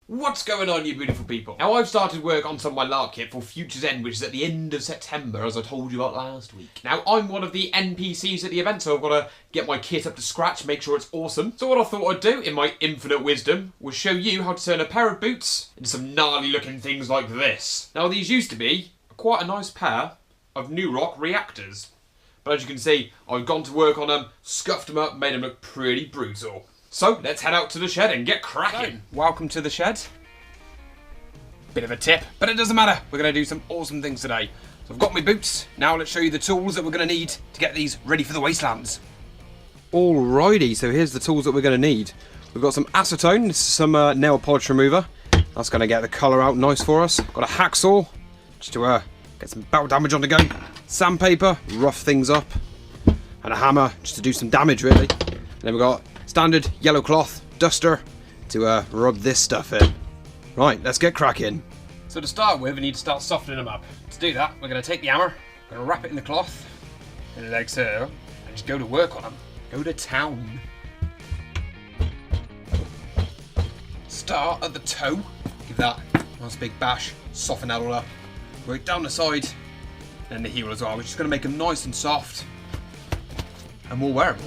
What's going on, you beautiful people? Now, I've started work on some of my LARP kit for Future's End, which is at the end of September, as I told you about last week. Now, I'm one of the NPCs at the event, so I've got to get my kit up to scratch, make sure it's awesome. So what I thought I'd do, in my infinite wisdom, was show you how to turn a pair of boots into some gnarly looking things like this. Now, these used to be quite a nice pair of new Rock Reactors. But as you can see, I've gone to work on them, scuffed them up, made them look pretty brutal. So, let's head out to the shed and get cracking. So, welcome to the shed. Bit of a tip, but it doesn't matter. We're going to do some awesome things today. So I've got my boots. Now let's show you the tools that we're going to need to get these ready for the wastelands. Alrighty, so here's the tools that we're going to need. We've got some acetone, this is some nail polish remover. That's going to get the colour out nice for us. Got a hacksaw, just to get some battle damage on the go. Sandpaper, rough things up. And a hammer, just to do some damage really. And then we've got standard yellow cloth duster to rub this stuff in. Right, let's get cracking. So to start with, we need to start softening them up. To do that, we're going to take the hammer, we're going to wrap it in the cloth, like so, and just go to work on them. Go to town. Start at the toe, give that a nice big bash, soften that all up. Work down the side, and the heel as well. We're just going to make them nice and soft, and more wearable.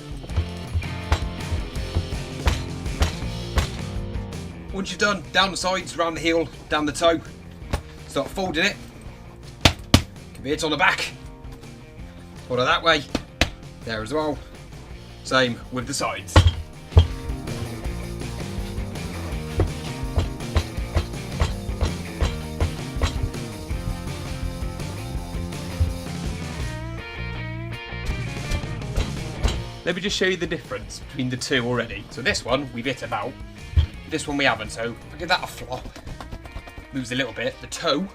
Once you've done, down the sides, around the heel, down the toe, start folding it. Give it on the back. Fold it that way. There as well. Same with the sides. Let me just show you the difference between the two already. So this one, we've hit about. This one we haven't, so I'll give that a flop. Moves a little bit. The toe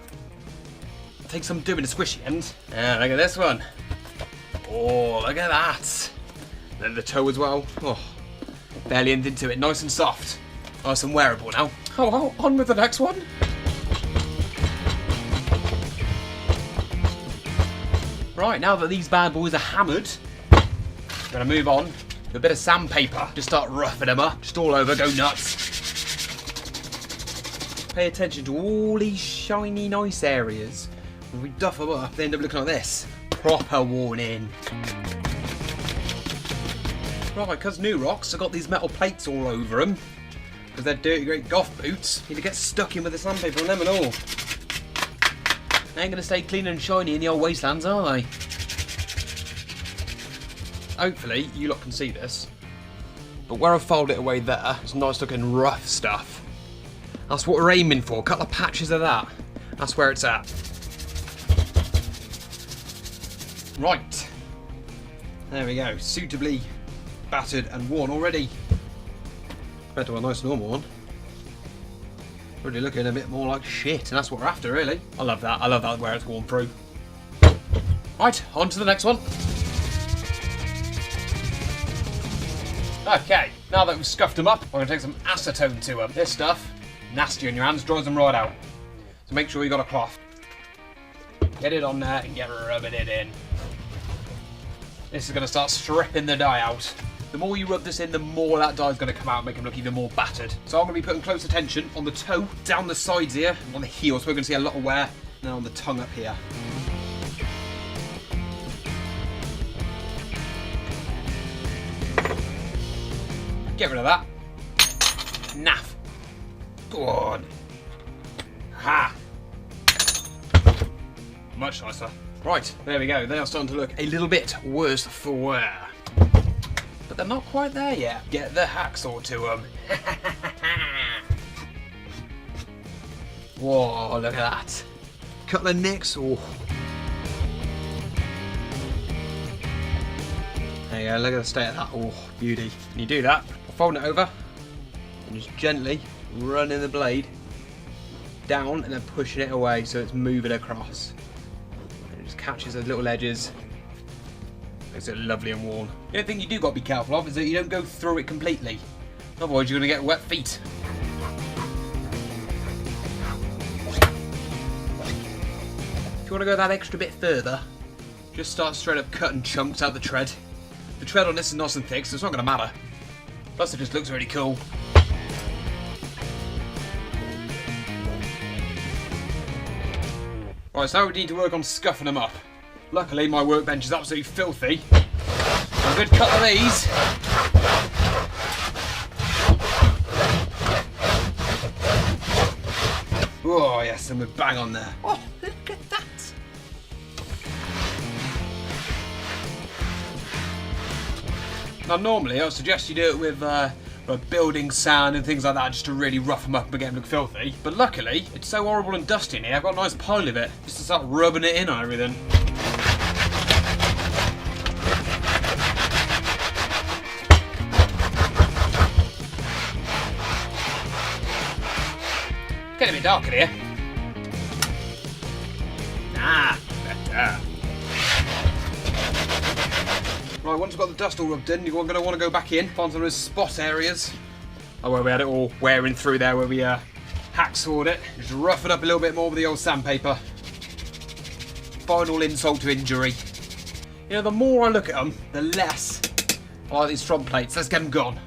takes some doing the squishy end. And look at this one. Oh, look at that. Then the toe as well. Oh, barely anything to it. Nice and soft. Nice and wearable now. Oh, on with the next one. Right, now that these bad boys are hammered, we're going to move on to a bit of sandpaper. Just start roughing them up. Just all over, go nuts. Pay attention to all these shiny, nice areas. When we duff them up, they end up looking like this. Proper worn in. Right, because new rocks have got these metal plates all over them, because they're dirty, great goth boots, need to get stuck in with the sandpaper on them and all. They ain't going to stay clean and shiny in the old wastelands, are they? Hopefully, you lot can see this. But where I've folded it away there, it's nice looking rough stuff. That's what we're aiming for, a couple of patches of that. That's where it's at. Right. There we go, suitably battered and worn already. Compared to a nice normal one. Really looking a bit more like shit, and that's what we're after really. I love that where it's worn through. Right, on to the next one. Okay, now that we've scuffed them up, we're going to take some acetone to them. This stuff, nasty on your hands, dries them right out. So make sure you got a cloth. Get it on there and get rubbing it in. This is going to start stripping the dye out. The more you rub this in, the more that dye is going to come out and make them look even more battered. So I'm going to be putting close attention on the toe, down the sides here, on the heel, so we're going to see a lot of wear. Now on the tongue up here. Get rid of that. Naff. Go on. Ha! Much nicer. Right, there we go. They are starting to look a little bit worse for wear. But they're not quite there yet. Get the hacksaw to them. Whoa, look at that. Cut the necks. Oh. There you go, look at the state of that. Oh, beauty. And you do that, fold it over, and just gently running the blade down and then pushing it away so it's moving across. And it just catches those little edges. Makes it lovely and worn. The only thing you do got to be careful of is that you don't go through it completely. Otherwise you're going to get wet feet. If you want to go that extra bit further, just start straight up cutting chunks out the tread. The tread on this is nice and thick, so it's not going to matter. Plus it just looks really cool. Right, so now we need to work on scuffing them up. Luckily, my workbench is absolutely filthy. A good cut of these. Oh, yes, and we're bang on there. Oh, look at that. Now, normally, I would suggest you do it with building sand and things like that, just to really rough them up and get them look filthy. But luckily, it's so horrible and dusty in here, I've got a nice pile of it, just to start rubbing it in on everything. It's getting a bit dark in here. Ah, better. Right, once we've got the dust all rubbed in, you're going to want to go back in, find some of those spot areas. Oh, where we had it all wearing through there, where we hacksawed it. Just rough it up a little bit more with the old sandpaper. Final insult to injury. You know, the more I look at them, the less I like these front plates. Let's get them gone.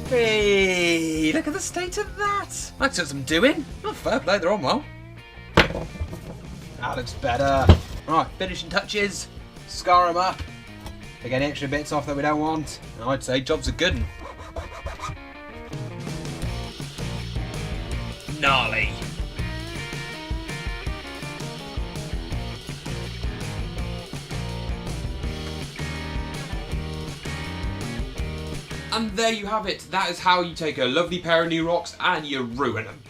Hey, look at the state of that. That took some doing. Oh, fair play, they're on well. That looks better. Right, finishing touches. Scar them up. Take any extra bits off that we don't want. And I'd say jobs are good. Gnarly. And there you have it. That is how you take a lovely pair of new rocks and you ruin them.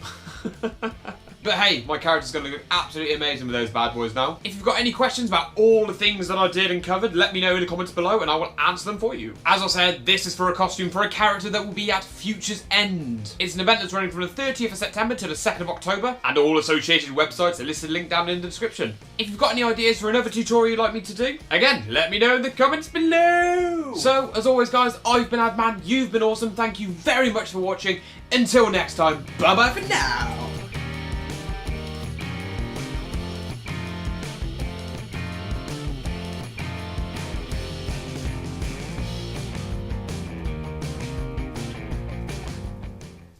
But hey, my character's going to look absolutely amazing with those bad boys now. If you've got any questions about all the things that I did and covered, let me know in the comments below and I will answer them for you. As I said, this is for a costume for a character that will be at Future's End. It's an event that's running from the 30th of September to the 2nd of October, and all associated websites are listed linked down in the description. If you've got any ideas for another tutorial you'd like me to do, again, let me know in the comments below. So, as always guys, I've been Adman, you've been awesome, thank you very much for watching. Until next time, bye bye for now.